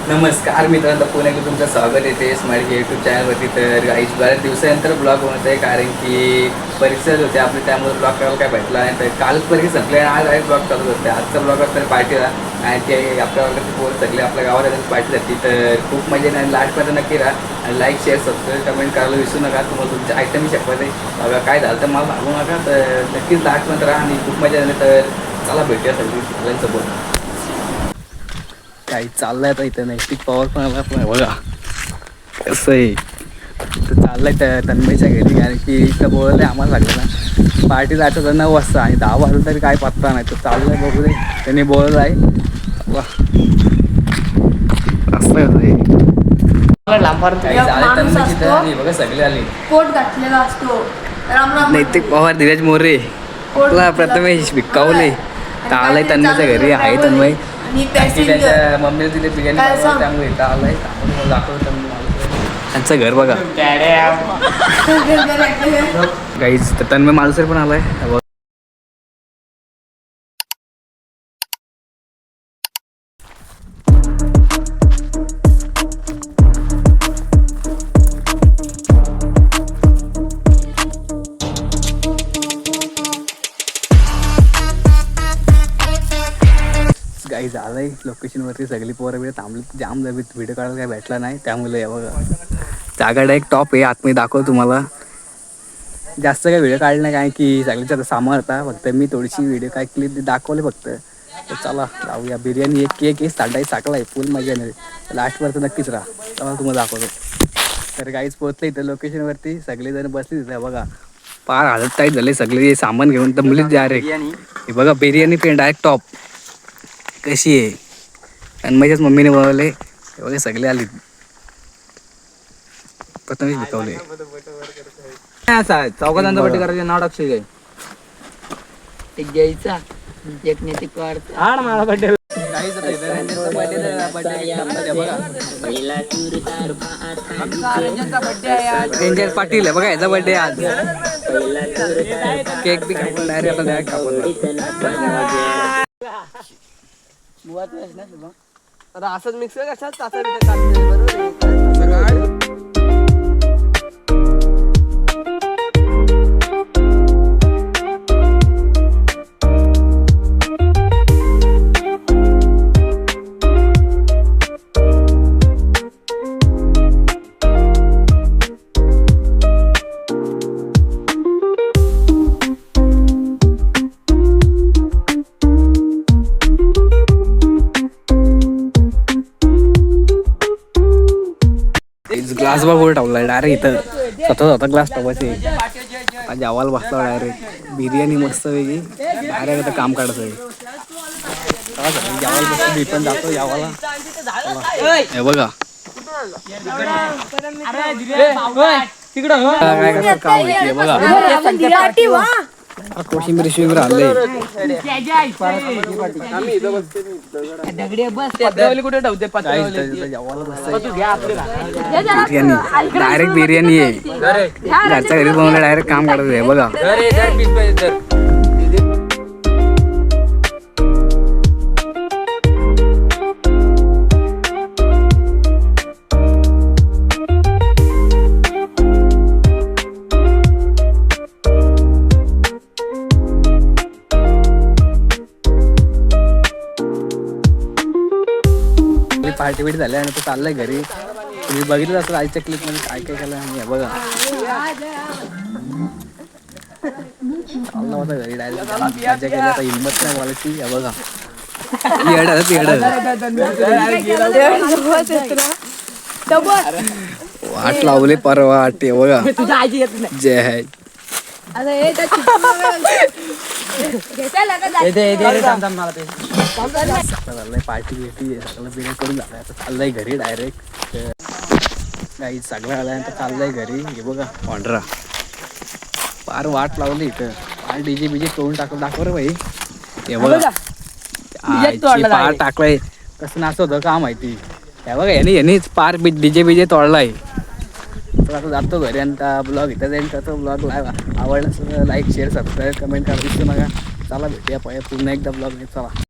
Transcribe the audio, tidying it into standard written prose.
नमस्कार मित्रांनो, पुन्हा एकदा तुमचं स्वागत येते स्मार्ट यूट्यूब चॅनलवरती. तर काहीच बऱ्याच दिवसानंतर ब्लॉग बनवत आहे, कारण की परीक्षाच होते आपली, त्यामुळे ब्लॉग करायला काय भेटला नाही. तर काल परीक्षा संपली आणि आज ब्लॉग चालू होते. आजचा ब्लॉग असतं पार्टीला, आणि ते आपल्या वर्गाचे पोर सगळे आपल्या गावात येतात पार्टी जाते. तर खूप मजा येईल आणि लास्टपर्यंत नक्की राहा आणि लाईक शेअर सबस्क्राईब कमेंट करायला विसरू नका. तुम्हाला तुमच्या आयटम शपथ आहे बघा, काय झालं तर मला सांगू नका. तर नक्कीच लास्टपर्यंत राहा आणि खूप मजा येईल. तर चला भेटूया सगळी सगळ्यांसोबत. काही चाललंय आता इथं नैतिक पॉवर पण आला पण बघा कसं आहे. तर चाललंय त्या तन्मयच्या घरी, कारण की इथं बोललं आम्हाला लागलं ना पार्टी जायचं तर 9 वाजता आणि 10 वाजता तरी काय पत्ता नाही. तर चाललंय बघू दे, त्यांनी बोललं आहे वा असं आहे. बघा सगळे आले. कोट घातलेला असतो. नैतिक पवार, धीरज मोरे, प्रथमेश भिक्कावले तर आलाय तन्मयच्या घरी. आहे तन्मय त्याच्या मम्मीला तिथे बिर्याणी त्यामुळे इथं आलाय. दाखवतो त्यांचं घर बघा काहीच. तर तन्मय मालसर पण आलाय. काही झालंय लोकेशनवरती सगळी पोरं बिरं थांबली. जाम व्हिडिओ काढायला काय भेटला नाही, त्यामुळे या बघा जागा डायरेक्ट टॉप आहे. आतमध्ये दाखवतो तुम्हाला. जास्त काही व्हिडिओ काढले नाही, काय की सगळ्याच्या सामान होता. फक्त मी थोडीशी व्हिडिओ काय क्लिप दाखवले फक्त. तर चला जाऊया. बिर्याणी एक केक साठाई साकला आहे, फुल मजा येणार. लास्टवर तर नक्कीच राहा. चला तुम्हाला दाखवतो. तर काहीच पोहोचलं इथं लोकेशनवरती. सगळेजण बसले तिथं बघा. फार हालत टाईट झाले सगळे सामान घेऊन दमलीच डायरेक्ट. हे बघा बिर्याणी पेन डायरेक्ट टॉप कशी आहे. आणि माझ्याच मम्मीने बनवले. बघा सगळे आले. प्रथमेश भिकवले. चौघांचा बड्डे करायचं नाव टाकशील काय? एक घ्यायचा एक नेते हा ना मला बड्डे. रेंजर पाटील आहे बघा, याचा बर्थडे आज. केक बी कापून डायरेक्ट आता डायरेक्ट कापून असंच मिक्स कशात ग्लास बघ वर ठेवला डायरेक्ट इथं. स्वतः ग्लास ठेवायचे. जेवायला बसला डायरेक्ट. बिर्याणी मस्त वेगळी डायरेक्ट आता काम काढत आहे. जेवायला बसतो मी पण जातो जेवायला. हे बघा काय करतात काम माहिती बघा. कोशिंबीर शिंबीर आणले. कुठे ठेवते? बिर्याणी डायरेक्ट बिर्याणी आहे. घरच्या घरी बनवलं डायरेक्ट काम काढत आहे बघा. पार्टी बिटी झाल्या आणि तो चाललाय घरी. तुम्ही बघितलं असं आईच्या क्लिप मध्ये काय काय केलं आणि बघा चालला होता घरी डायरेक्ट. मजा केली आता हिंमत नाही बोलायची. हे बघा वाट लावले परवा वाट. हे बघा जय आहे. पार्टी बिर्टी सगळं बिर्याणी करून झालं. आता चाललंय घरी डायरेक्ट. काही सगळं आल्यानंतर चाललंय घरी. हे बघा पांढरा फार वाट लावली इथं. फार डीजे बीजे तोडून टाकलं. दाखव रे भाई. हे बघा पार टाकलाय. कसं नाचवतं का माहिती. हे बघा यांनीच पार डीजे बीजे तोडलाय. तर आता जातो घरी आणि ब्लॉग इथं जाईल. तर तो ब्लॉग आवडला लाईक शेअर सबस्क्राईब कमेंट करा विसरू नका. चला भेटूया पुन्हा एकदा ब्लॉग. चला.